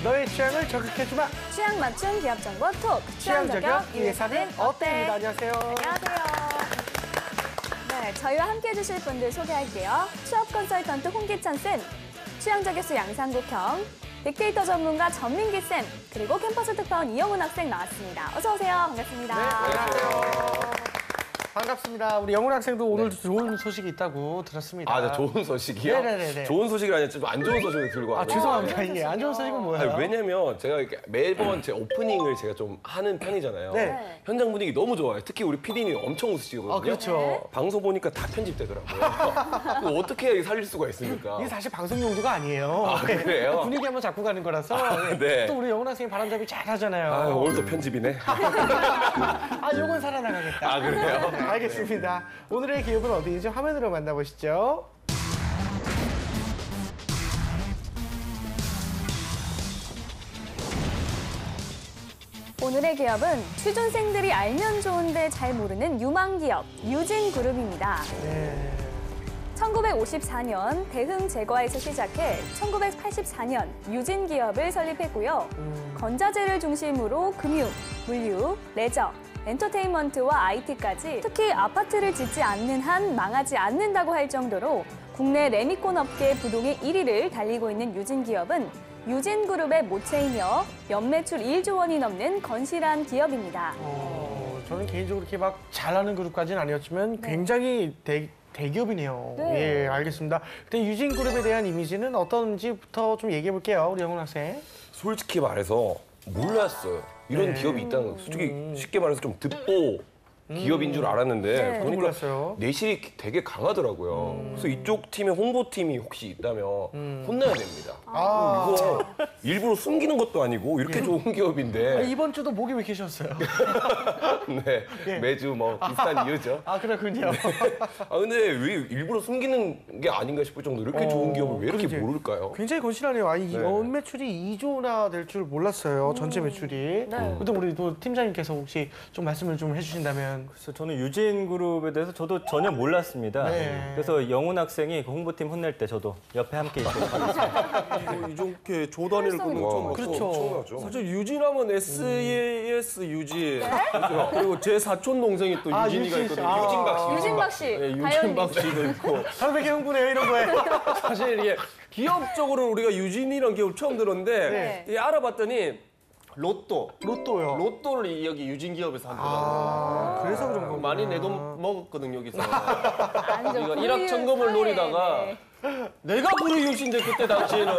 너의 취향을 저격해주마. 취향 맞춤 기업 정보 톡. 취향 저격 이 회사는 어때입니다. 안녕하세요. 안녕하세요. 네, 저희와 함께 해주실 분들 소개할게요. 취업 컨설턴트 홍기찬 쌤, 취향 저격수 양상국 형, 빅데이터 전문가 전민기 쌤, 그리고 캠퍼스 특파원 이영훈 학생 나왔습니다. 어서 오세요. 반갑습니다. 네, 안녕하세요. 반갑습니다. 우리 영훈 학생도 오늘 좋은 소식이 있다고 들었습니다. 아, 네, 좋은 소식이요? 네네네. 좋은 소식이 아니라 좀 안 좋은 소식을 들고 왔어요. 죄송합니다. 예, 안 좋은 소식은 뭐예요? 아니, 왜냐면 제가 이렇게 매번 제 오프닝을 제가 좀 하는 편이잖아요. 네. 현장 분위기 너무 좋아요. 특히 우리 PD님 엄청 웃으시거든요. 아, 그렇죠. 방송 보니까 다 편집되더라고요. 그거 어떻게 살릴 수가 있습니까? 이게 사실 방송 용도가 아니에요. 아, 그래요? 분위기 한번 잡고 가는 거라서. 네. 또 우리 영훈 학생이 바람잡이 잘 하잖아요. 아, 오늘도 편집이네. 아, 요건 살아나가겠다. 아, 그래요? 네, 알겠습니다. 오늘의 기업은 어디인지 화면으로 만나보시죠. 오늘의 기업은 취준생들이 알면 좋은데 잘 모르는 유망 기업 유진그룹입니다. 네. 1954년 대흥 제과에서 시작해 1984년 유진기업을 설립했고요. 건자재를 중심으로 금융, 물류, 레저, 엔터테인먼트와 IT까지 특히 아파트를 짓지 않는 한 망하지 않는다고 할 정도로 국내 레미콘 업계 부동의 1위를 달리고 있는 유진기업은 유진그룹의 모체이며 연매출 1조 원이 넘는 건실한 기업입니다. 저는 개인적으로 이렇게 막 잘하는 그룹까지는 아니었지만 굉장히 대기업이네요. 네. 예, 알겠습니다. 근데 유진그룹에 대한 이미지는 어떤지부터 좀 얘기해 볼게요, 우리 영훈 학생. 솔직히 말해서 몰랐어요. 이런 기업이 있다는 거. 솔직히 쉽게 말해서 좀 듣보 기업인 줄 알았는데 네. 보니까 몰랐어요. 내실이 되게 강하더라고요. 그래서 이쪽 팀에 홍보팀이 혹시 있다면 혼나야 됩니다. 이거 일부러 숨기는 것도 아니고 이렇게 좋은 기업인데 이번 주도 목이 왜 이렇게 쉬었어요? 네, 예. 매주 뭐 비슷한 이유죠. 아, 그렇군요. 아 근데 왜 일부러 숨기는 게 아닌가 싶을 정도로 이렇게 좋은 기업을 왜 이렇게 그러게. 모를까요? 굉장히 건실하네요. 이 네. 연매출이 2조나 될 줄 몰랐어요. 전체 매출이. 네. 근데 우리 또 팀장님께서 혹시 좀 말씀을 좀 해주신다면. 그래서 저는 유진그룹에 대해서 저도 전혀 몰랐습니다. 네. 그래서 영훈 학생이 그 홍보팀 혼낼 때 저도 옆에 함께 있도록 하겠습니다. 이렇게 조단위를 긋는 거 처음 봤어. 그렇죠. 엄청나죠. 사실 유진하면 SES 유진. 그죠? 그리고 제 사촌 동생이 또 아, 유진이가 유진 씨. 있거든요. 아. 유진박 씨. 유진박 씨, 네, 가연님. 유진박 씨도 있고. 상백이 흥분해요, 이런 거에. 사실 이게 기업적으로 우리가 유진이라는 기업을 처음 들었는데 네. 이게 알아봤더니 로또요. 로또를 여기 유진 기업에서 한 거잖아요. 아, 그래서 그런 거. 많이 내 돈 먹었거든 여기서. 아니죠. 우리가 불우유 일확천금을 사회, 노리다가 네. 내가 불우이웃인데 그때 당시에는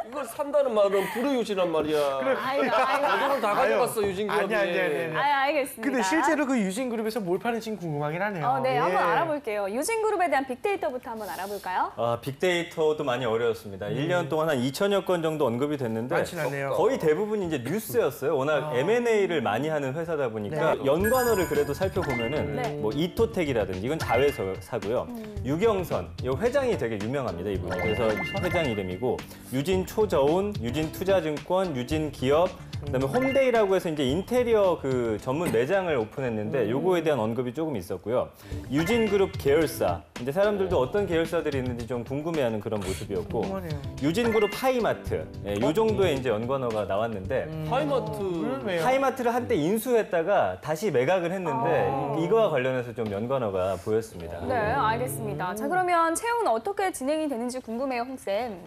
이걸 산다는 말은 불우이웃이란 말이야. 아이고, 내 아이고. 돈을 다 가져갔어 유진 기업이. 아니. 알겠습니다. 근데 실제로 그 유진그룹에서 뭘 파는지 궁금하긴 하네요. 네, 예. 한번 알아볼게요. 유진그룹에 대한 빅데이터부터 한번 알아볼까요? 빅데이터도 많이 어려웠습니다. 1년 동안 한 2천여 건 정도 언급이 됐는데 많진 않네요. 거의 대부분 이제 뉴스였어요. 워낙 M&A를 많이 하는 회사다 보니까 연관어를 그래도 살펴보면은 네. 뭐 이토텍이라든지 이건 자회사고요. 유경선, 이 회장이 되게 유명합니다, 이분이. 그래서 회장 이름이고 유진초저운, 유진투자증권, 유진기업, 그다음에 홈데이라고 해서 이제 인테리어 그 전문 매장을 오픈했는데 요거에 대한 언급이 조금 있었고요. 유진그룹 계열사. 이제 사람들도 어떤 계열사들이 있는지 좀 궁금해하는 그런 모습이었고. 궁금하네요. 유진그룹 하이마트. 요 정도의 이제 연관어가 나왔는데 하이마트. 왜요? 하이마트를 한때 인수했다가 다시 매각을 했는데 이거와 관련해서 좀 연관어가 보였습니다. 네, 알겠습니다. 자, 그러면 채용은 어떻게 진행이 되는지 궁금해요, 홍쌤.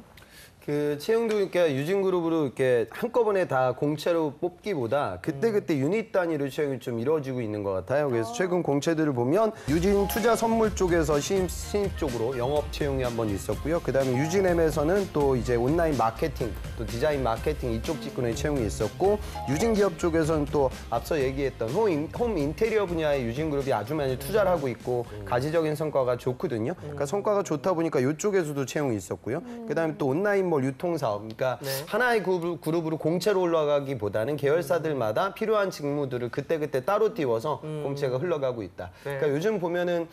그 채용도 이렇게 유진그룹으로 이렇게 한꺼번에 다 공채로 뽑기보다 그때그때 유닛 단위로 채용이 좀 이루어지고 있는 것 같아요. 그래서 최근 공채들을 보면 유진 투자 선물 쪽에서 신입 쪽으로 영업 채용이 한번 있었고요. 그다음에 유진엠에서는 또 이제 온라인 마케팅, 또 디자인 마케팅 이쪽 직군의 채용이 있었고 유진기업 쪽에서는 또 앞서 얘기했던 홈 인테리어 분야의 유진그룹이 아주 많이 투자를 하고 있고 가시적인 성과가 좋거든요. 그러니까 성과가 좋다 보니까 이쪽에서도 채용이 있었고요. 그다음에 또 온라인 유통사업, 그러니까 하나의 그룹으로 공채로 올라가기보다는 계열사들마다 필요한 직무들을 그때그때 따로 띄워서 공채가 흘러가고 있다. 그러니까 요즘 보면은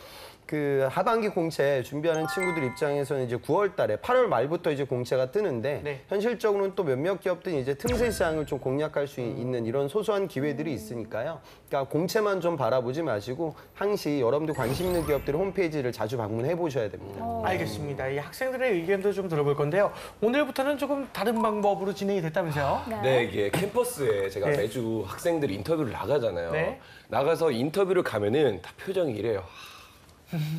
그 하반기 공채 준비하는 친구들 입장에서는 이제 9월 달에 8월 말부터 이제 공채가 뜨는데 네. 현실적으로는 또 몇몇 기업들이 이제 틈새 시장을 좀 공략할 수 있는 이런 소소한 기회들이 있으니까요. 그러니까 공채만 좀 바라보지 마시고 항시 여러분들 관심 있는 기업들의 홈페이지를 자주 방문해 보셔야 됩니다. 알겠습니다. 이 학생들의 의견도 좀 들어볼 건데요. 오늘부터는 조금 다른 방법으로 진행이 됐다면서요? 네, 이게 캠퍼스에 제가 네. 매주 학생들 인터뷰를 나가잖아요. 네. 나가서 인터뷰를 가면은 다 표정이 이래요.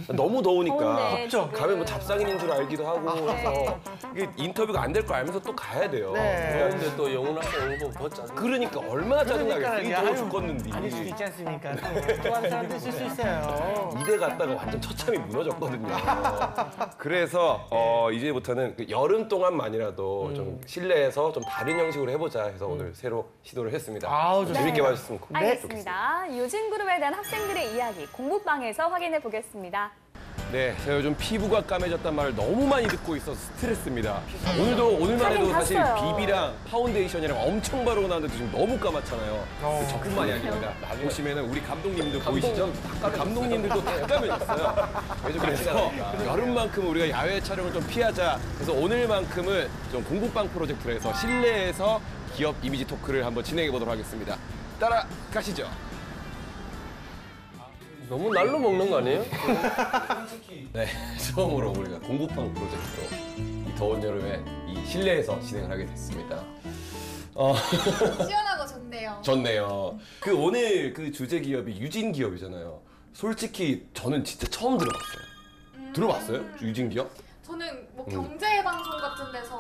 너무 더우니까 더운데, 지금. 가면 뭐 잡상인인 줄 알기도 하고 그래서 이게 인터뷰가 안 될 거 알면서 또 가야 돼요. 네. 그런데 또 영훈 학생 오면 더 짜증. 그러니까 얼마나 짜증나겠어요. 이게 더워 아유, 죽겠는데. 아닐 수도 있지 않습니까? 또 하는 사람도 있을 수 있어요. 이대 갔다가 완전 처참히 무너졌거든요. 그래서 이제부터는 그 여름 동안만이라도 좀 실내에서 좀 다른 형식으로 해보자 해서 오늘 새로 시도를 했습니다. 아우, 좋습니다. 재밌게 봐주셨으면 좋겠습니다. 알겠습니다. 유진그룹에 대한 학생들의 이야기 공부방에서 확인해 보겠습니다. 네, 제가 요즘 피부가 까매졌단 말을 너무 많이 듣고 있어서 스트레스입니다. 오늘만 해도 하긴 사실 봤어요. 비비랑 파운데이션이랑 엄청 바르고 나왔는데 지금 너무 까맣잖아요. 근데 저뿐만이 아닙니다. 보시면은 우리 감독님들 보이시죠? 감독님들도 다 까매졌어요. 그래서 여름만큼 우리가 야외 촬영을 좀 피하자. 그래서 오늘만큼은 좀 공부방 프로젝트로 해서 실내에서 기업 이미지 토크를 한번 진행해 보도록 하겠습니다. 따라가시죠. 너무 날로 먹는 거 아니에요? 네, 처음으로 우리가 공부방 프로젝트로 이 더운 여름에 이 실내에서 진행을 하게 됐습니다. 시원하고 좋네요. 좋네요. 그 오늘 그 주제 기업이 유진 기업이잖아요. 솔직히 저는 진짜 처음 들어봤어요. 들어봤어요? 유진 기업? 저는 뭐 경제 방송 같은 데서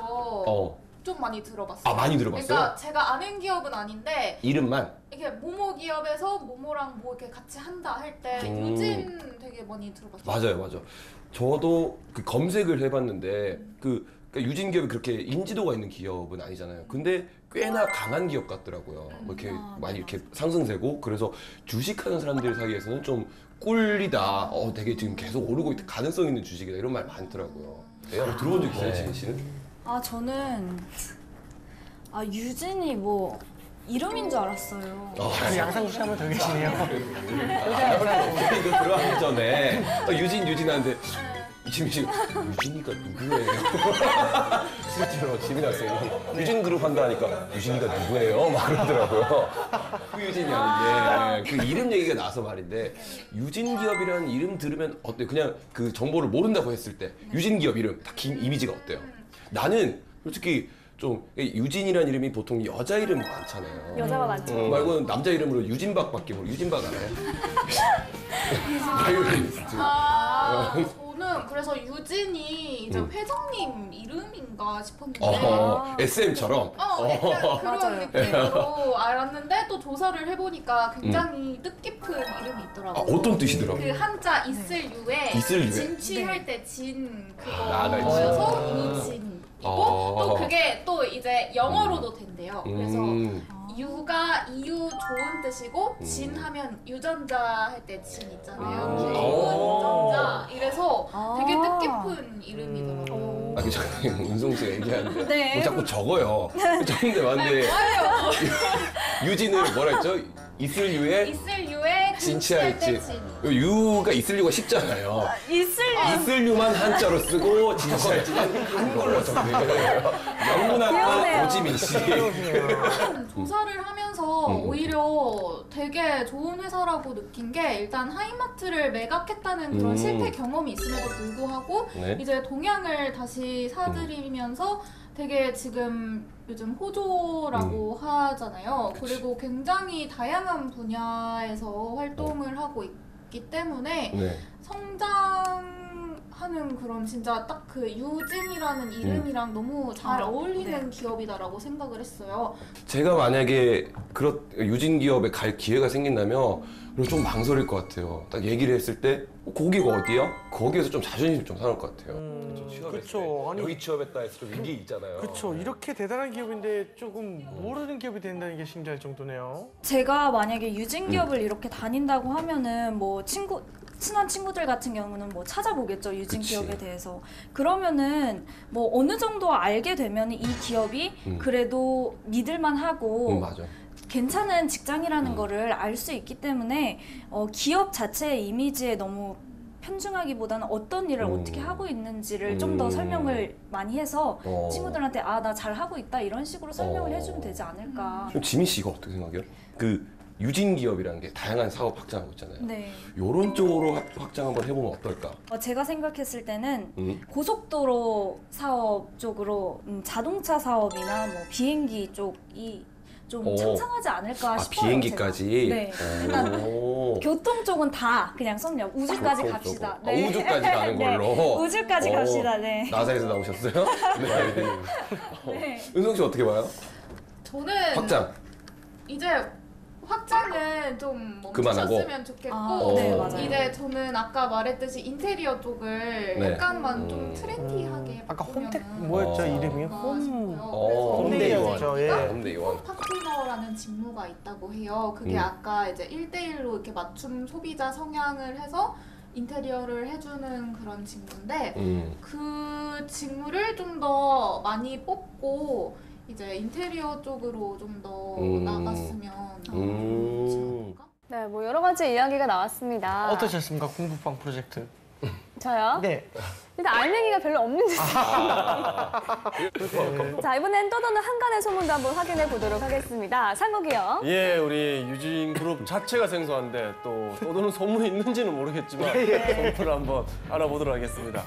어. 좀 많이 들어봤어요. 아, 많이 들어봤어요? 그러니까 제가 아는 기업은 아닌데 이름만? 이게 모모 기업에서 모모랑 뭐 이렇게 같이 한다 할 때 유진 되게 많이 들어봤어요. 맞아요. 저도 그 검색을 해봤는데 그러니까 유진 기업이 그렇게 인지도가 있는 기업은 아니잖아요. 근데 꽤나 강한 기업 같더라고요. 뭐 이렇게 많이 이렇게 상승세고 그래서 주식하는 사람들 사이에서는 좀 꿀이다. 되게 지금 계속 오르고 있다. 가능성 있는 주식이다. 이런 말 많더라고요. 네, 들어본 적 있어요, 지민 씨는? 저는 유진이 뭐 이름인 줄 알았어요. 양상추 하면 더 계시네요. 이거 들어가기 전에 유진 하는데 이지민 씨가 유진이가 누구예요? 실제로 지민 학생이 유진 그룹 한다 하니까 유진이가 누구예요? 막 그러더라고요. 그 유진이 아닌데 그 이름 얘기가 나서 말인데 유진 기업이라는 이름 들으면 어때요? 그냥 그 정보를 모른다고 했을 때 유진 기업 이름 다 이미지가 어때요? 나는 솔직히 좀 유진이라는 이름이 보통 여자 이름 많잖아요. 여자가 많죠. 말고는 남자 이름으로 유진박밖에 모르고 유진박 알아요? 바이올리니스트. 저는 그래서 유진이 이제 회장님 이름인가 싶었는데 SM처럼. 약간 그런 맞아요. 느낌으로 알았는데 또 조사를 해보니까 굉장히 뜻깊은 이름이 있더라고요. 어떤 뜻이더라고요? 그 한자 있을유에 있을유에. 진취할 때 진 나가 있지. 그거여서 유진이고 또 그게 또 이제 영어로도 된대요. 그래서 유가 이유 좋은 뜻이고 진 하면 유전자 할 때 진 있잖아요. 유전자 이래서 되게 뜻깊은 이름이더라고요. 그 전에 운송 씨가 얘기하는데 네. 뭐 자꾸 적어요. 적는데 맞는데 유진을 뭐라 했죠? 있을유에 있을유에 진취할 진취할 때 진. 진. 유가 있을유가 쉽잖아요. 있을유만 한자로 쓰고 진취할 진은 한글로 적는 거예요. 영문학과 오지민 씨. 조사를 하면서 오히려 되게 좋은 회사라고 느낀 게 일단 하이마트를 매각했다는 그런 실패 경험이 있음에도 불구하고 네. 이제 동향을 다시 사들이면서 되게 지금 요즘 호조라고 하잖아요. 그리고 굉장히 다양한 분야에서 활동을 하고 있기 때문에 네. 성장하는 그런 진짜 딱 그 유진이라는 이름이랑 너무 잘 어울리는 기업이다라고 생각을 했어요. 제가 만약에 유진 기업에 갈 기회가 생긴다면 그리고 좀 망설일 것 같아요. 딱 얘기를 했을 때 거기가 어디야? 거기에서 좀 자존심 좀 상할 것 같아요. 취업했을 그쵸. 때. 아니, 여기 취업했다 해서 좀 위기 있잖아요. 그렇죠. 이렇게 대단한 기업인데 조금 모르는 기업이 된다는 게 심지할 정도네요. 제가 만약에 유진 기업을 이렇게 다닌다고 하면은 뭐 친한 친구들 같은 경우는 뭐 찾아보겠죠, 유진 그치. 기업에 대해서. 그러면은 뭐 어느 정도 알게 되면 이 기업이 그래도 믿을만하고 맞아. 괜찮은 직장이라는 거를 알 수 있기 때문에 기업 자체의 이미지에 너무 편중하기보다는 어떤 일을 어떻게 하고 있는지를 좀 더 설명을 많이 해서 친구들한테 아, 나 잘 하고 있다 이런 식으로 설명을 해주면 되지 않을까. 그럼 지민 씨 이거 어떻게 생각해요? 그 유진 기업이라는 게 다양한 사업 확장하고 있잖아요. 네. 이런 쪽으로 확장 한번 해보면 어떨까? 제가 생각했을 때는 고속도로 사업 쪽으로 자동차 사업이나 뭐 비행기 쪽이 좀 창창하지 않을까 싶어요. 비행기까지? 제가. 네. 일단 교통 쪽은 다 그냥 섭렵. 우주까지 갑시다. 네. 우주까지 가는 걸로? 네. 우주까지 갑시다. 네. 나사에서 나오셨어요? 네. 네. 은성 씨 어떻게 봐요? 저는 확장. 이제 확장은 좀 그만하고? 멈췄으면 좋겠고 네, 맞아요. 이제 저는 아까 말했듯이 인테리어 쪽을 네. 약간만 좀 트렌디하게 아까 바꾸면은 홈택 뭐였죠 이름이? 어떨까 홈 싶어요. 홈데이였죠. 예. 홈데이원. 파트너라는 직무가 있다고 해요. 그게 아까 이제 1대1로 이렇게 맞춤 소비자 성향을 해서 인테리어를 해주는 그런 직무인데 그 직무를 좀 더 많이 뽑고 이제 인테리어 쪽으로 좀 더 나갔으면 좋지 않을까? 네, 뭐 여러 가지 이야기가 나왔습니다. 어떠셨습니까 공부방 프로젝트? 저요? 네. 일단 알맹이가 별로 없는 듯 자, 이번엔 떠도는 한간의 소문도 한번 확인해 보도록 하겠습니다. 상국이 형. 예, 우리 유진 그룹 자체가 생소한데 또 떠도는 소문이 있는지는 모르겠지만 소문을 한번 알아보도록 하겠습니다.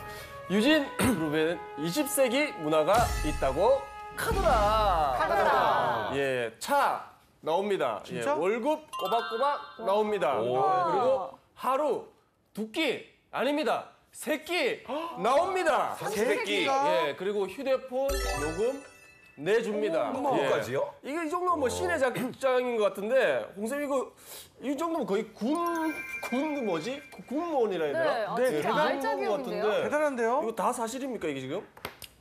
유진 그룹에는 20세기 문화가 있다고 카더라. 예, 차 나옵니다. 진짜? 예, 월급 꼬박꼬박 나옵니다. 그리고 하루 두 끼 아닙니다. 세 끼 나옵니다. 세 끼가? 예, 그리고 휴대폰 요금 내줍니다. 그거까지요? 이게 이 정도면 뭐 시내 작장인 것 같은데 홍쌤 이거 이 정도면 거의 군 뭐지? 군무원이라 해야 되나? 네, 아, 진짜 대단한 알짜 것 기업인데요? 같은데. 대단한데요? 이거 다 사실입니까 이게 지금?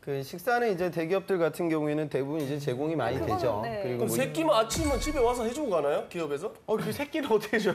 그 식사는 이제 대기업들 같은 경우에는 대부분 이제 제공이 많이 그거는, 되죠. 네. 그리고 그럼 뭐 새끼만 아침은 집에 와서 해주고 가나요? 기업에서? 그 새끼는 어떻게 줘요?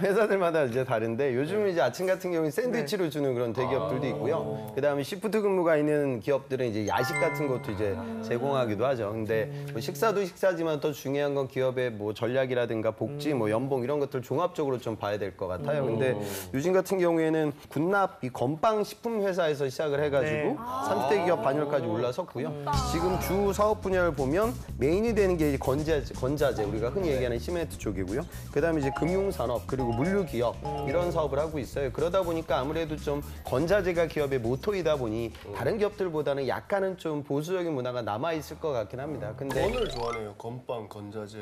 회사들마다 이제 다른데 요즘은 이제 아침 같은 경우는 샌드위치로 주는 그런 대기업들도 있고요. 그다음에 시프트 근무가 있는 기업들은 이제 야식 같은 것도 이제 제공하기도 하죠. 근데 뭐 식사도 식사지만 더 중요한 건 기업의 뭐 전략이라든가 복지, 뭐 연봉 이런 것들 종합적으로 좀 봐야 될 것 같아요. 근데 유진 같은 경우에는 군납 이 건빵 식품 회사에서 시작을 해가지고 네. 30대 기업 반열까지 올라섰고요. 지금 주 사업 분야를 보면 메인이 되는 게 이제 건자재 우리가 흔히 얘기하는 시멘트 쪽이고요. 그다음에 이제 금융산업 그리고 물류기업 이런 사업을 하고 있어요. 그러다 보니까 아무래도 좀 건자재가 기업의 모토이다 보니 다른 기업들보다는 약간은 좀 보수적인 문화가 남아 있을 것 같긴 합니다. 근데 건을 좋아하네요. 건빵, 건자재.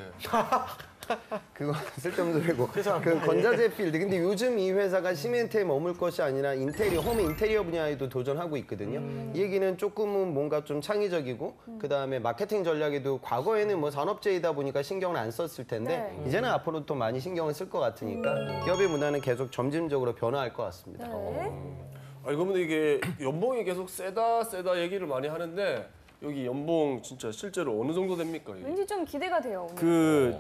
그거 쓸데없는 소리고 그 건자재 필드. 근데 요즘 이 회사가 시멘트에 머물 것이 아니라 인테리어, 홈 인테리어 분야에도 도전하고 있거든요. 이 얘기는 조금은 뭔가 좀 창의적이고 그다음에 마케팅 전략에도 과거에는 뭐 산업재이다 보니까 신경을 안 썼을 텐데 이제는 앞으로 또 많이 신경을 쓸 것 같으니까 기업의 문화는 계속 점진적으로 변화할 것 같습니다. 아니 그러면 이게 연봉이 계속 세다 얘기를 많이 하는데 여기 연봉 진짜 실제로 어느 정도 됩니까? 이게? 왠지 좀 기대가 돼요. 오늘. 그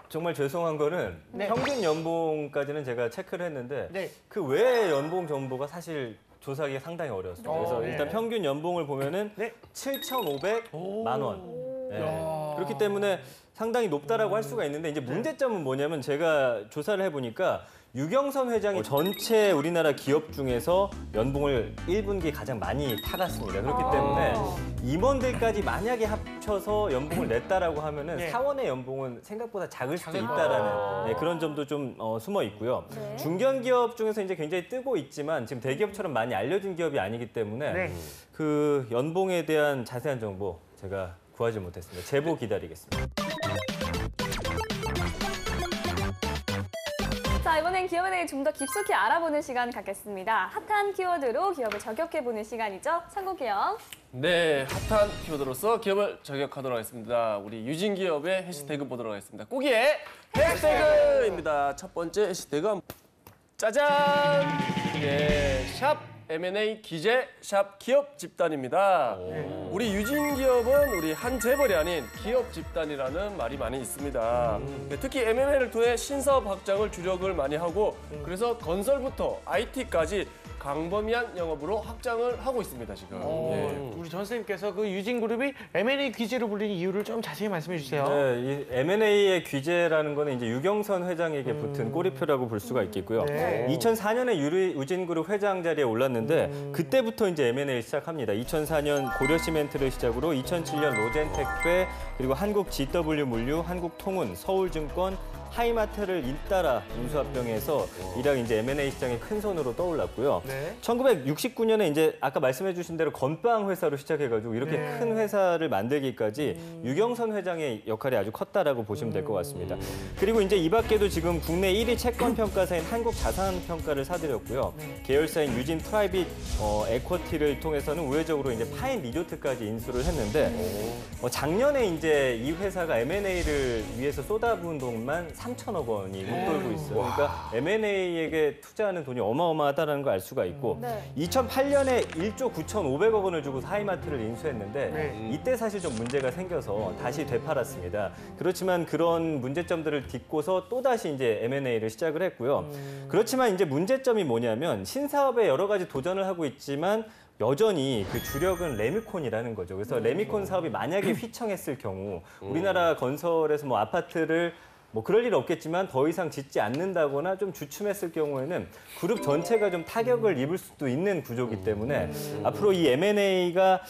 정말 죄송한 거는 네. 평균 연봉까지는 제가 체크를 했는데 네. 그 외의 연봉 정보가 사실 조사하기 상당히 어려웠어요. 그래서 네. 일단 평균 연봉을 보면은 네. 7,500만 원. 네. 그렇기 때문에 상당히 높다라고 할 수가 있는데 이제 문제점은 뭐냐면 제가 조사를 해보니까 유경선 회장이 전체 우리나라 기업 중에서 연봉을 1분기에 가장 많이 타갔습니다. 그렇기 때문에 임원들까지 만약에 합쳐서 연봉을 냈다라고 하면은 네. 사원의 연봉은 생각보다 작을 수도 있다라는 네, 그런 점도 좀 숨어 있고요. 네. 중견기업 중에서 이제 굉장히 뜨고 있지만 지금 대기업처럼 많이 알려진 기업이 아니기 때문에 네. 그 연봉에 대한 자세한 정보 제가 구하지 못했습니다. 제보 기다리겠습니다. 자, 이번엔 기업에 대해 좀 더 깊숙이 알아보는 시간 갖겠습니다. 핫한 키워드로 기업을 저격해보는 시간이죠. 상국이 형. 네, 핫한 키워드로서 기업을 저격하도록 하겠습니다. 우리 유진 기업의 해시태그 보도록 하겠습니다. 꾸기의 해시태그입니다. 첫 번째 해시태그 짜잔! 예, 샵 M&A 기재 샵 기업 집단입니다. 우리 유진 기업은 우리 한 재벌이 아닌 기업 집단이라는 말이 많이 있습니다. 특히 M&A를 통해 신사업 확장을 주력을 많이 하고 그래서 건설부터 IT까지 광범위한 영업으로 확장을 하고 있습니다, 지금. 예. 우리 전 선생님께서 그 유진그룹이 M&A 귀재로 불리는 이유를 좀 자세히 말씀해 주세요. 네, 이 M&A의 귀재라는 거는 이제 유경선 회장에게 붙은 꼬리표라고 볼 수가 있겠고요. 네. 2004년에 유진그룹 회장 자리에 올랐는데 그때부터 이제 M&A를 시작합니다. 2004년 고려시멘트를 시작으로 2007년 로젠택배, 그리고 한국 GW 물류, 한국통운, 서울증권, 하이마트를 잇따라 인수합병해서 이랑 이제 M&A 시장의 큰 손으로 떠올랐고요. 네. 1969년에 이제 아까 말씀해주신 대로 건빵 회사로 시작해가지고 이렇게 네. 큰 회사를 만들기까지 유경선 회장의 역할이 아주 컸다라고 보시면 될 것 같습니다. 그리고 이제 이 밖에도 지금 국내 1위 채권 평가사인 한국자산평가를 사들였고요. 계열사인 유진 프라이빗 에쿼티를 통해서는 우회적으로 이제 파인 리조트까지 인수를 했는데 작년에 이제 이 회사가 M&A를 위해서 쏟아부은 돈만 3천억 원이 웃돌고 있어요. 그러니까 M&A에게 투자하는 돈이 어마어마하다는 걸 알 수가 있고 2008년에 1조 9,500억 원을 주고 하이마트를 인수했는데 이때 사실 좀 문제가 생겨서 다시 되팔았습니다. 그렇지만 그런 문제점들을 딛고서 또다시 이제 M&A를 시작을 했고요. 그렇지만 이제 문제점이 뭐냐면 신사업에 여러 가지 도전을 하고 있지만 여전히 그 주력은 레미콘이라는 거죠. 그래서 레미콘 사업이 만약에 휘청했을 경우 우리나라 건설에서 뭐 아파트를 뭐 그럴 일 없겠지만 더 이상 짓지 않는다거나 좀 주춤했을 경우에는 그룹 전체가 좀 타격을 입을 수도 있는 구조이기 때문에 앞으로 이 M&A가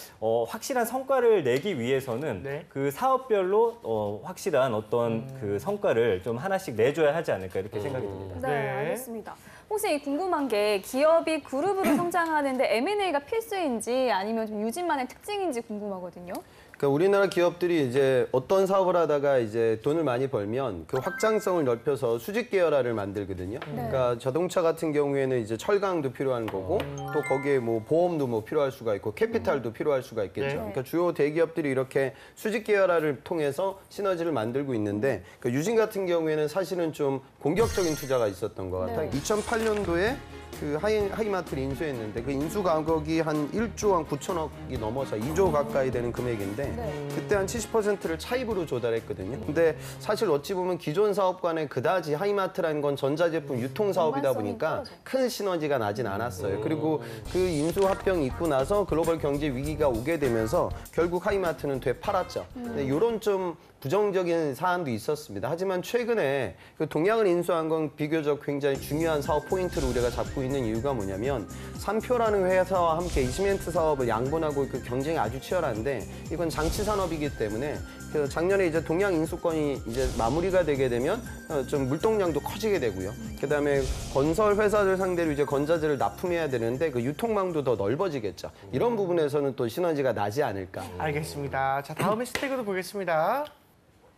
확실한 성과를 내기 위해서는 네. 그 사업별로 확실한 어떤 그 성과를 좀 하나씩 내줘야 하지 않을까 이렇게 생각이 듭니다. 네, 네. 알겠습니다. 혹시 궁금한 게 기업이 그룹으로 성장하는데 M&A가 필수인지 아니면 좀 유진만의 특징인지 궁금하거든요. 그러니까 우리나라 기업들이 이제 어떤 사업을 하다가 이제 돈을 많이 벌면 그 확장성을 넓혀서 수직 계열화를 만들거든요. 그러니까 자동차 같은 경우에는 이제 철강도 필요한 거고 또 거기에 뭐 보험도 뭐 필요할 수가 있고 캐피탈도 필요할 수가 있겠죠. 네. 그러니까 주요 대기업들이 이렇게 수직 계열화를 통해서 시너지를 만들고 있는데 그러니까 유진 같은 경우에는 사실은 좀 공격적인 투자가 있었던 것 같아요. 2008년도에 그 하이마트를 인수했는데 그 인수 가격이 한 1조 한 9천억이 넘어서 2조 가까이 되는 금액인데 그때 한 70%를 차입으로 조달했거든요. 근데 사실 어찌 보면 기존 사업 간에 그다지 하이마트라는 건 전자제품 유통 사업이다 보니까 큰 시너지가 나진 않았어요. 그리고 그 인수 합병이 있고 나서 글로벌 경제 위기가 오게 되면서 결국 하이마트는 되팔았죠. 근데 이런 좀 부정적인 사안도 있었습니다. 하지만 최근에 그 동양을 인수한 건 비교적 굉장히 중요한 사업 포인트를 우리가 잡고 있는 이유가 뭐냐면 삼표라는 회사와 함께 이시멘트 사업을 양분하고 그 경쟁이 아주 치열한데 이건 장치 산업이기 때문에 그래서 작년에 이제 동양 인수권이 이제 마무리가 되게 되면 좀 물동량도 커지게 되고요. 그다음에 건설 회사들 상대로 이제 건자재를 납품해야 되는데 그 유통망도 더 넓어지겠죠. 이런 부분에서는 또 시너지가 나지 않을까. 알겠습니다. 자, 다음 해시태그도 보겠습니다.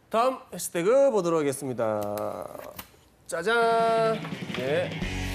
다음 해시태그 보도록 하겠습니다. 짜잔! 네.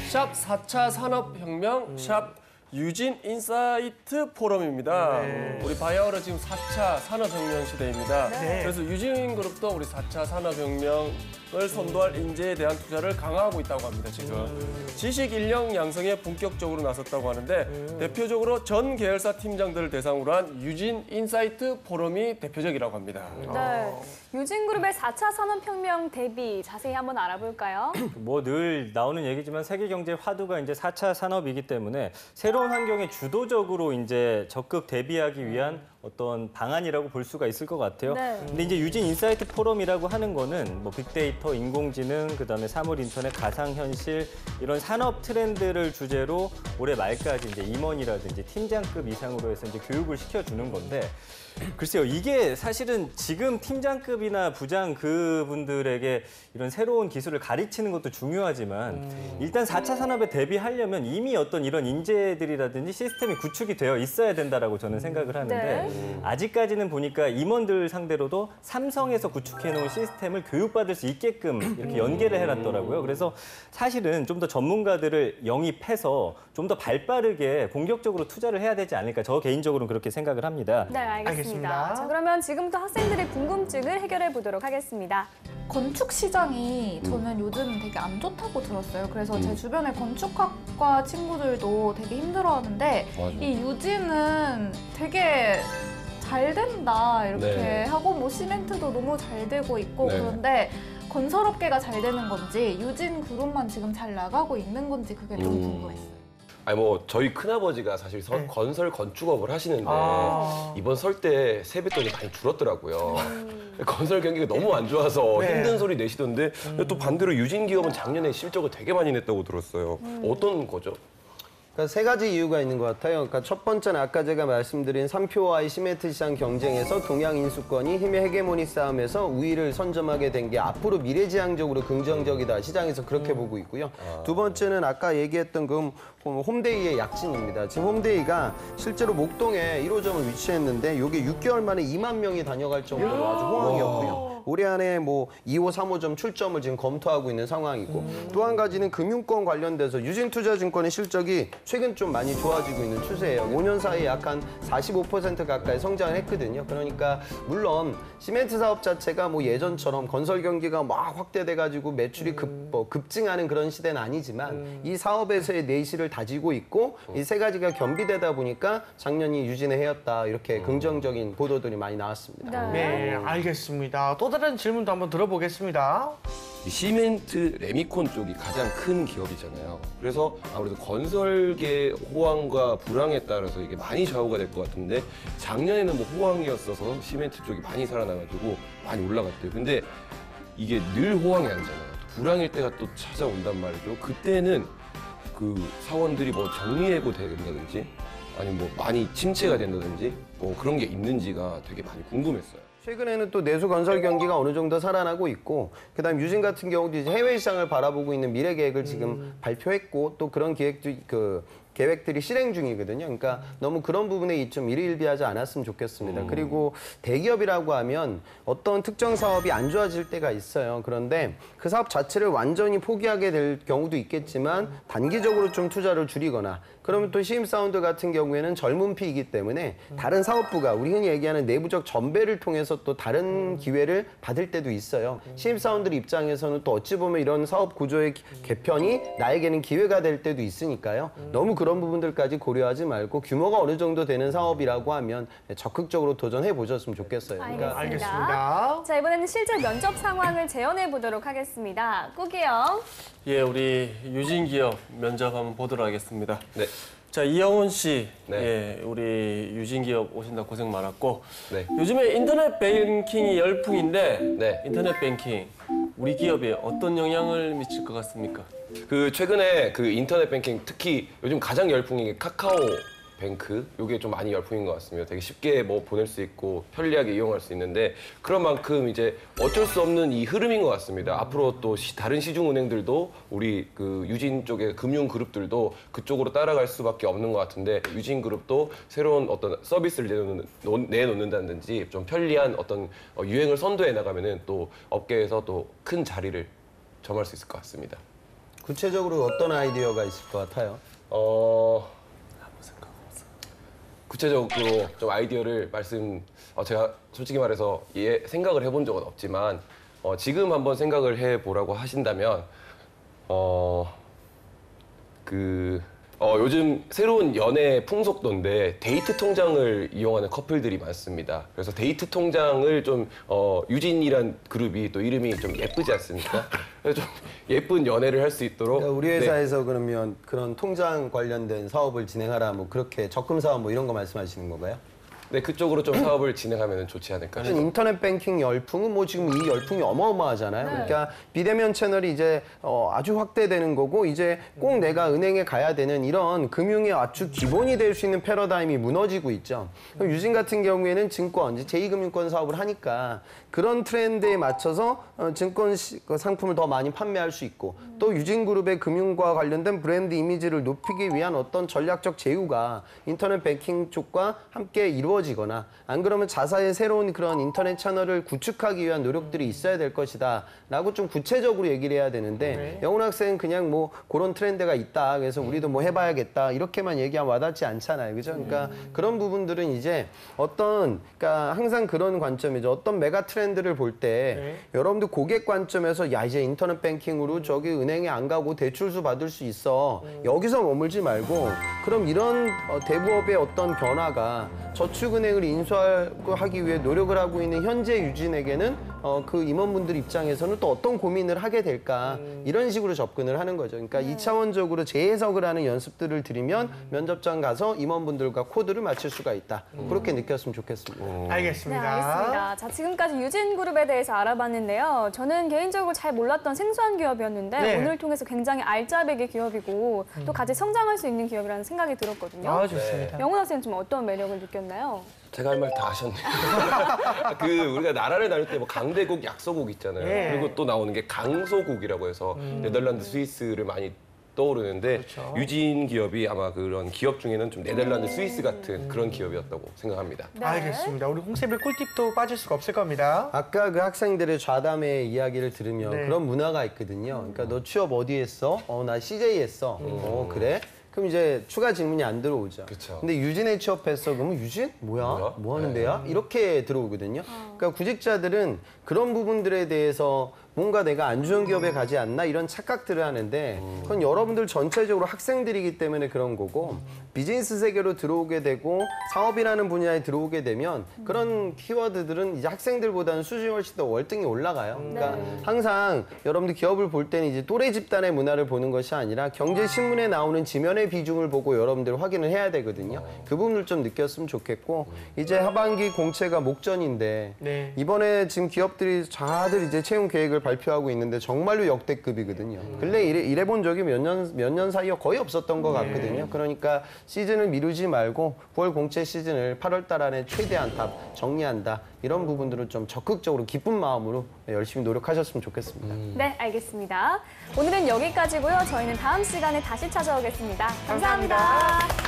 샵 4차 산업혁명, 샵 유진 인사이트 포럼입니다. 우리 바이오는 지금 4차 산업혁명 시대입니다. 네. 그래서 유진그룹도 우리 4차 산업혁명을 선도할 인재에 대한 투자를 강화하고 있다고 합니다, 지금. 지식 인력 양성에 본격적으로 나섰다고 하는데 대표적으로 전 계열사 팀장들을 대상으로 한 유진 인사이트 포럼이 대표적이라고 합니다. 네. 유진그룹의 4차 산업혁명 대비 자세히 한번 알아볼까요? 뭐 늘 나오는 얘기지만 세계 경제 화두가 이제 4차 산업이기 때문에 새로운 환경에 주도적으로 이제 적극 대비하기 위한 어떤 방안이라고 볼 수가 있을 것 같아요. 네. 근데 이제 유진 인사이트 포럼이라고 하는 거는 뭐 빅데이터, 인공지능, 그다음에 사물 인터넷, 가상현실 이런 산업 트렌드를 주제로 올해 말까지 이제 임원이라든지 팀장급 이상으로 해서 이제 교육을 시켜주는 건데 글쎄요, 이게 사실은 지금 팀장급이나 부장 그분들에게 이런 새로운 기술을 가르치는 것도 중요하지만 일단 4차 산업에 대비하려면 이미 어떤 이런 인재들이라든지 시스템이 구축이 되어 있어야 된다라고 저는 생각을 하는데 아직까지는 보니까 임원들 상대로도 삼성에서 구축해놓은 시스템을 교육받을 수 있게끔 이렇게 연계를 해놨더라고요. 그래서 사실은 좀 더 전문가들을 영입해서 좀 더 발빠르게 공격적으로 투자를 해야 되지 않을까 저 개인적으로는 그렇게 생각을 합니다. 네, 알겠습니다. 알겠습니다. 자, 그러면 지금부터 학생들의 궁금증을 해결해 보도록 하겠습니다. 건축 시장이 저는 요즘 되게 안 좋다고 들었어요. 그래서 제 주변에 건축학과 친구들도 되게 힘들어하는데 맞아. 이 유진은 되게 잘 된다 이렇게 네. 하고 뭐 시멘트도 너무 잘 되고 있고 네. 그런데 건설업계가 잘 되는 건지 유진 그룹만 지금 잘 나가고 있는 건지 그게 좀 궁금했어요. 아니 뭐 저희 큰아버지가 사실 건설 건축업을 하시는데 이번 설 때 세뱃돈이 많이 줄었더라고요. 건설 경기가 너무 안 좋아서 네. 힘든 소리 내시던데 근데 또 반대로 유진기업은 작년에 실적을 되게 많이 냈다고 들었어요. 어떤 거죠? 그러니까 세 가지 이유가 있는 것 같아요. 그러니까 첫 번째는 아까 제가 말씀드린 3표와의 시멘트 시장 경쟁에서 동양 인수권이 힘의 헤게모니 싸움에서 우위를 선점하게 된 게 앞으로 미래지향적으로 긍정적이다. 시장에서 그렇게 보고 있고요. 두 번째는 아까 얘기했던 그 홈데이의 약진입니다. 지금 홈데이가 실제로 목동에 1호점을 위치했는데 이게 6개월 만에 2만 명이 다녀갈 정도로 아주 호황이었고요. 올해 안에 뭐 2호, 3호점 출점을 지금 검토하고 있는 상황이고 또 한 가지는 금융권 관련돼서 유진투자증권의 실적이 최근 좀 많이 좋아지고 있는 추세예요. 5년 사이에 약 한 45% 가까이 성장을 했거든요. 그러니까 물론 시멘트 사업 자체가 뭐 예전처럼 건설 경기가 막 확대돼가지고 매출이 급증하는 그런 시대는 아니지만 이 사업에서의 내실을 다지고 있고 이 세 가지가 겸비되다 보니까 작년이 유진의 해였다. 이렇게 긍정적인 보도들이 많이 나왔습니다. 네, 알겠습니다. 또 다른 질문도 한번 들어보겠습니다. 이 시멘트 레미콘 쪽이 가장 큰 기업이잖아요. 그래서 아무래도 건설계 호황과 불황에 따라서 이게 많이 좌우가 될 것 같은데 작년에는 뭐 호황이었어서 시멘트 쪽이 많이 살아나가지고 많이 올라갔대요. 근데 이게 늘 호황이 아니잖아요. 불황일 때가 또 찾아온단 말이죠. 그때는 그 사원들이 뭐 정리해고 된다든지 아니면 뭐 많이 침체가 된다든지 뭐 그런 게 있는지가 되게 많이 궁금했어요. 최근에는 또 내수 건설 경기가 어느 정도 살아나고 있고 그다음 유진 같은 경우도 이제 해외 시장을 바라보고 있는 미래 계획을 지금 발표했고 또 그런 계획들이 실행 중이거든요. 그러니까 너무 그런 부분에 좀 일희일비하지 않았으면 좋겠습니다. 그리고 대기업이라고 하면 어떤 특정 사업이 안 좋아질 때가 있어요. 그런데 그 사업 자체를 완전히 포기하게 될 경우도 있겠지만 단기적으로 좀 투자를 줄이거나 그러면 또 시임사운드 같은 경우에는 젊은 피이기 때문에 다른 사업부가 우리 흔히 얘기하는 내부적 전배를 통해서 또 다른 기회를 받을 때도 있어요. 시임사운드 입장에서는 또 어찌 보면 이런 사업 구조의 개편이 나에게는 기회가 될 때도 있으니까요. 너무 그런 부분들까지 고려하지 말고 규모가 어느 정도 되는 사업이라고 하면 적극적으로 도전해 보셨으면 좋겠어요. 알겠습니다. 자, 이번에는 실제 면접 상황을 재현해 보도록 하겠습니다. 꾸기요. 예, 우리 유진기업 면접 한번 보도록 하겠습니다. 네. 자, 이영훈 씨, 네. 예, 우리 유진기업 오신다 고생 많았고 네. 요즘에 인터넷 뱅킹이 열풍인데 네. 인터넷 뱅킹 우리 기업에 어떤 영향을 미칠 것 같습니까? 그 최근에 그 인터넷 뱅킹 특히 요즘 가장 열풍인 게 카카오 뱅크 요게 좀 많이 열풍인 것 같습니다. 되게 쉽게 뭐 보낼 수 있고 편리하게 이용할 수 있는데 그런 만큼 이제 어쩔 수 없는 이 흐름인 것 같습니다. 앞으로 또 다른 시중은행들도 우리 그 유진 쪽의 금융 그룹들도 그쪽으로 따라갈 수밖에 없는 것 같은데 유진 그룹도 새로운 어떤 서비스를 내놓는다든지 좀 편리한 어떤 유행을 선도해 나가면은 또 업계에서 또 큰 자리를 점할 수 있을 것 같습니다. 구체적으로 어떤 아이디어가 있을 것 같아요? 구체적으로 좀 아이디어를 제가 솔직히 말해서 생각을 해본 적은 없지만 지금 한번 생각을 해보라고 하신다면 요즘 새로운 연애 풍속도인데 데이트 통장을 이용하는 커플들이 많습니다. 그래서 데이트 통장을 좀 유진이란 그룹이 또 이름이 좀 예쁘지 않습니까? 그래서 좀 예쁜 연애를 할 수 있도록 우리 회사에서 그러면 그런 통장 관련된 사업을 진행하라 뭐 그렇게 적금 사업 뭐 이런 거 말씀하시는 건가요? 네, 그쪽으로 좀 사업을 진행하면 좋지 않을까 싶습니다. 인터넷 뱅킹 열풍은 뭐 지금 이 열풍이 어마어마하잖아요. 그러니까 비대면 채널이 이제 아주 확대되는 거고 이제 꼭 내가 은행에 가야 되는 이런 금융의 아주 기본이 될 수 있는 패러다임이 무너지고 있죠. 그럼 유진 같은 경우에는 증권, 제2금융권 사업을 하니까 그런 트렌드에 맞춰서 증권 상품을 더 많이 판매할 수 있고 또 유진그룹의 금융과 관련된 브랜드 이미지를 높이기 위한 어떤 전략적 제휴가 인터넷 뱅킹 쪽과 함께 이루어지거나 안 그러면 자사의 새로운 그런 인터넷 채널을 구축하기 위한 노력들이 있어야 될 것이다 라고 좀 구체적으로 얘기를 해야 되는데 영훈 학생은 그냥 뭐 그런 트렌드가 있다 그래서 우리도 뭐 해봐야겠다 이렇게만 얘기하면 와닿지 않잖아요. 그죠? 그러니까 그런 부분들은 이제 그러니까 항상 그런 관점이죠. 어떤 메가 트렌드를 볼 때 여러분들 고객 관점에서 야 이제 인터넷 뱅킹으로 저기 은행에 안 가고 대출수 받을 수 있어. 여기서 머물지 말고 그럼 이런 대부업의 어떤 변화가 저축 저축은행을 인수하기 위해 노력을 하고 있는 현재 유진에게는 그 임원분들 입장에서는 또 어떤 고민을 하게 될까 이런 식으로 접근을 하는 거죠. 그러니까 2차원적으로 재해석을 하는 연습들을 들이면 면접장 가서 임원분들과 코드를 맞출 수가 있다. 그렇게 느꼈으면 좋겠습니다. 네, 알겠습니다. 알겠습니다. 자, 지금까지 유진그룹에 대해서 알아봤는데요. 저는 개인적으로 잘 몰랐던 생소한 기업이었는데 네. 오늘 통해서 굉장히 알짜배기 기업이고 또 같이 성장할 수 있는 기업이라는 생각이 들었거든요. 아, 좋습니다. 영훈 학생 좀 어떤 매력을 느꼈나요? 제가 할 말 다 하셨네요. 우리가 나라를 나눌 때 뭐 강대국, 약소국 있잖아요. 예. 그리고 또 나오는 게 강소국이라고 해서 네덜란드, 스위스를 많이 떠오르는데 그렇죠. 유진 기업이 아마 그런 기업 중에는 좀 네덜란드, 스위스 같은 그런 기업이었다고 생각합니다. 네. 알겠습니다. 우리 홍세빌 꿀팁도 빠질 수가 없을 겁니다. 아까 그 학생들의 좌담의 이야기를 들으면 네. 그런 문화가 있거든요. 그러니까 너 취업 어디 했어? 나 CJ 했어. 그래? 그럼 이제 추가 질문이 안 들어오죠. 그쵸. 근데 유진에 취업했어. 그러면 유진? 뭐야? 뭐 하는 데야? 이렇게 들어오거든요. 그러니까 구직자들은 그런 부분들에 대해서 뭔가 내가 안 좋은 기업에 가지 않나 이런 착각들을 하는데 그건 여러분들 전체적으로 학생들이기 때문에 그런 거고 비즈니스 세계로 들어오게 되고 사업이라는 분야에 들어오게 되면 그런 키워드들은 이제 학생들보다는 수준이 훨씬 더 월등히 올라가요. 그러니까 항상 여러분들 기업을 볼 때는 이제 또래 집단의 문화를 보는 것이 아니라 경제신문에 나오는 지면의 비중을 보고 여러분들 확인을 해야 되거든요. 그 부분을 좀 느꼈으면 좋겠고 이제 하반기 공채가 목전인데 네. 이번에 지금 기업들이 다들 이제 채용 계획을 발표하고 있는데 정말로 역대급이거든요. 근래 일해본 적이 몇 년 사이에 거의 없었던 것 같거든요. 그러니까 시즌을 미루지 말고 9월 공채 시즌을 8월 달 안에 최대한 다 정리한다. 이런 부분들을 좀 적극적으로 기쁜 마음으로 열심히 노력하셨으면 좋겠습니다. 네, 알겠습니다. 오늘은 여기까지고요. 저희는 다음 시간에 다시 찾아오겠습니다 감사합니다.